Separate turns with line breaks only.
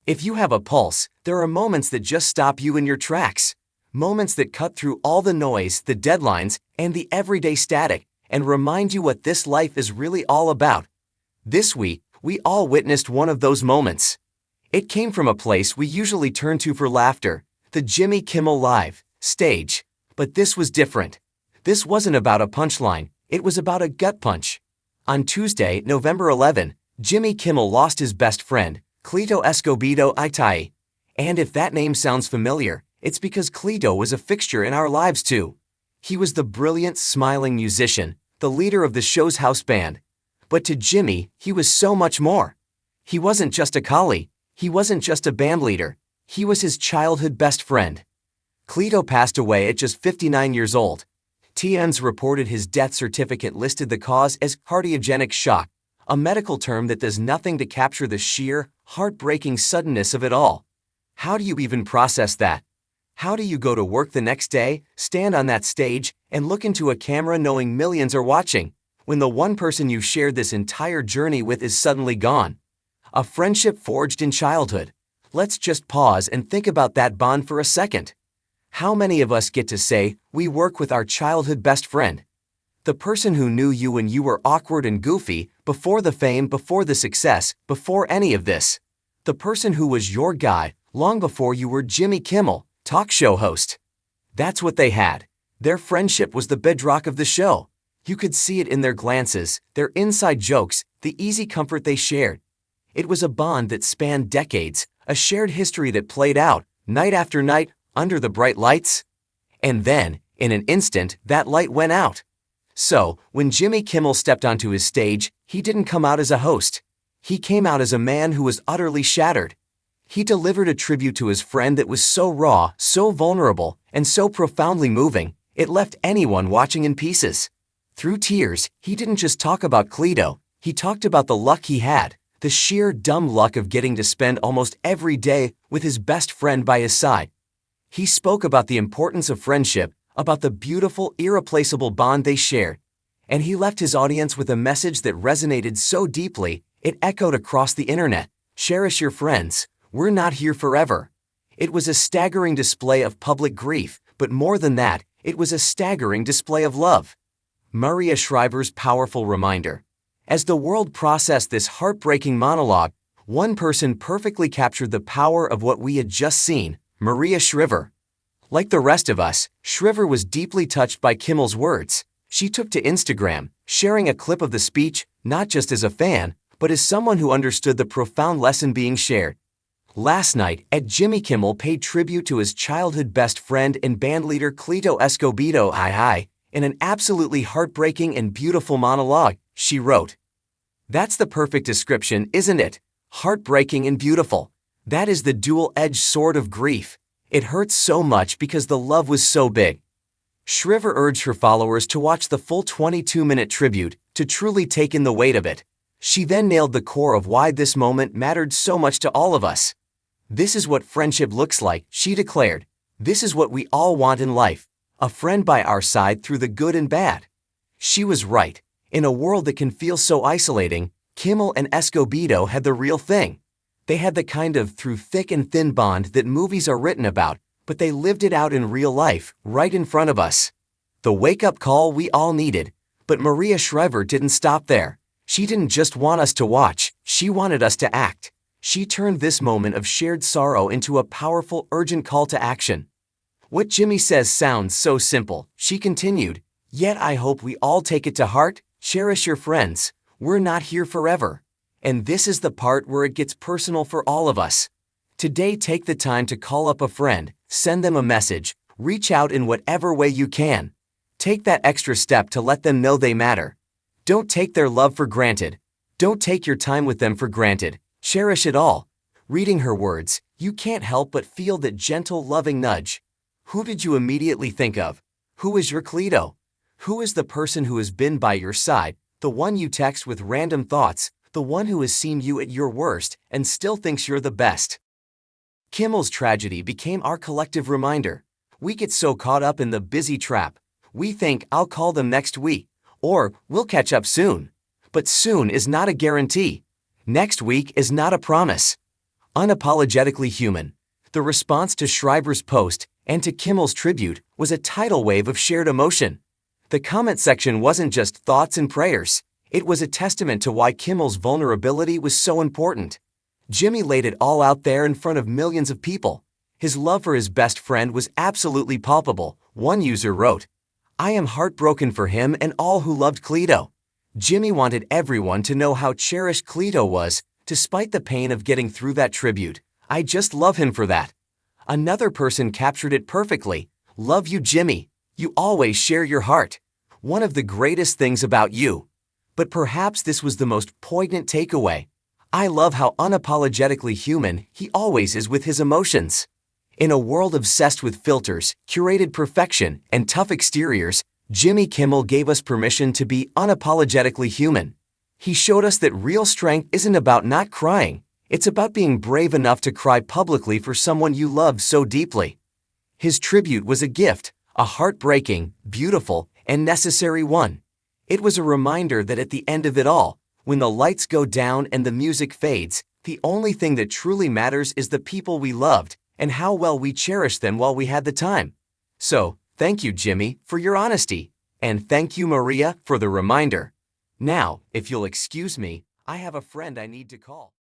If you have a pulse, there are moments that just stop you in your tracks. Moments that cut through all the noise, the deadlines, and the everyday static, and remind you what this life is really all about. This week, we all witnessed one of those moments. It came from a place we usually turn to for laughter, the Jimmy Kimmel Live stage. But this was different. This wasn't about a punchline, it was about a gut punch. On Tuesday, November 11, Jimmy Kimmel lost his best friend, Cleto Escobedo Itai. And if that name sounds familiar, it's because Cleto was a fixture in our lives too. He was the brilliant, smiling musician, the leader of the show's house band. But to Jimmy, he was so much more. He wasn't just a colleague, he wasn't just a band leader, he was his childhood best friend. Cleto passed away at just 59 years old. TN's reported his death certificate listed the cause as cardiogenic shock, a medical term that does nothing to capture the sheer, heartbreaking suddenness of it all. How do you even process that? How do you go to work the next day, stand on that stage, and look into a camera knowing millions are watching, when the one person you shared this entire journey with is suddenly gone? A friendship forged in childhood. Let's just pause and think about that bond for a second. How many of us get to say we work with our childhood best friend? The person who knew you when you were awkward and goofy, before the fame, before the success, before any of this. The person who was your guy long before you were Jimmy Kimmel, talk show host. That's what they had. Their friendship was the bedrock of the show. You could see it in their glances, their inside jokes, the easy comfort they shared. It was a bond that spanned decades, a shared history that played out, night after night, under the bright lights. And then, in an instant, that light went out. So, when Jimmy Kimmel stepped onto his stage, he didn't come out as a host. He came out as a man who was utterly shattered. He delivered a tribute to his friend that was so raw, so vulnerable, and so profoundly moving, it left anyone watching in pieces. Through tears, he didn't just talk about Cleto, he talked about the luck he had, the sheer dumb luck of getting to spend almost every day with his best friend by his side. He spoke about the importance of friendship, about the beautiful, irreplaceable bond they shared. And he left his audience with a message that resonated so deeply, it echoed across the internet. Cherish your friends. We're not here forever. It was a staggering display of public grief, but more than that, it was a staggering display of love. Maria Shriver's powerful reminder. As the world processed this heartbreaking monologue, one person perfectly captured the power of what we had just seen, Maria Shriver. Like the rest of us, Shriver was deeply touched by Kimmel's words. She took to Instagram, sharing a clip of the speech, not just as a fan, but as someone who understood the profound lesson being shared. Last night, Jimmy Kimmel paid tribute to his childhood best friend and bandleader Cleto Escobedo Itai in an absolutely heartbreaking and beautiful monologue, she wrote. That's the perfect description, isn't it? Heartbreaking and beautiful. That is the dual-edged sword of grief. It hurts so much because the love was so big. Shriver urged her followers to watch the full 22-minute tribute, to truly take in the weight of it. She then nailed the core of why this moment mattered so much to all of us. This is what friendship looks like, she declared. This is what we all want in life. A friend by our side through the good and bad. She was right. In a world that can feel so isolating, Kimmel and Escobedo had the real thing. They had the kind of through thick and thin bond that movies are written about, but they lived it out in real life, right in front of us. The wake-up call we all needed. But Maria Shriver didn't stop there. She didn't just want us to watch, she wanted us to act. She turned this moment of shared sorrow into a powerful, urgent call to action. What Jimmy says sounds so simple, she continued, yet I hope we all take it to heart. Cherish your friends. We're not here forever. And this is the part where it gets personal for all of us. Today, take the time to call up a friend, send them a message, reach out in whatever way you can. Take that extra step to let them know they matter. Don't take their love for granted. Don't take your time with them for granted. Cherish it all. Reading her words, you can't help but feel that gentle, loving nudge. Who did you immediately think of? Who is your Cleto? Who is the person who has been by your side, the one you text with random thoughts, the one who has seen you at your worst and still thinks you're the best? Kimmel's tragedy became our collective reminder. We get so caught up in the busy trap. We think, I'll call them next week, or we'll catch up soon. But soon is not a guarantee. Next week is not a promise. Unapologetically human. The response to Schreiber's post and to Kimmel's tribute was a tidal wave of shared emotion. The comment section wasn't just thoughts and prayers. It was a testament to why Kimmel's vulnerability was so important. Jimmy laid it all out there in front of millions of people. His love for his best friend was absolutely palpable. One user wrote, "I am heartbroken for him and all who loved Cleto." Jimmy wanted everyone to know how cherished Cleto was, despite the pain of getting through that tribute. "I just love him for that." Another person captured it perfectly. "Love you, Jimmy. You always share your heart. One of the greatest things about you." But perhaps this was the most poignant takeaway. "I love how unapologetically human he always is with his emotions." In a world obsessed with filters, curated perfection, and tough exteriors, Jimmy Kimmel gave us permission to be unapologetically human. He showed us that real strength isn't about not crying. It's about being brave enough to cry publicly for someone you love so deeply. His tribute was a gift, a heartbreaking, beautiful, and necessary one. It was a reminder that at the end of it all, when the lights go down and the music fades, the only thing that truly matters is the people we loved and how well we cherished them while we had the time. So, thank you, Jimmy, for your honesty. And thank you, Maria, for the reminder. Now, if you'll excuse me, I have a friend I need to call.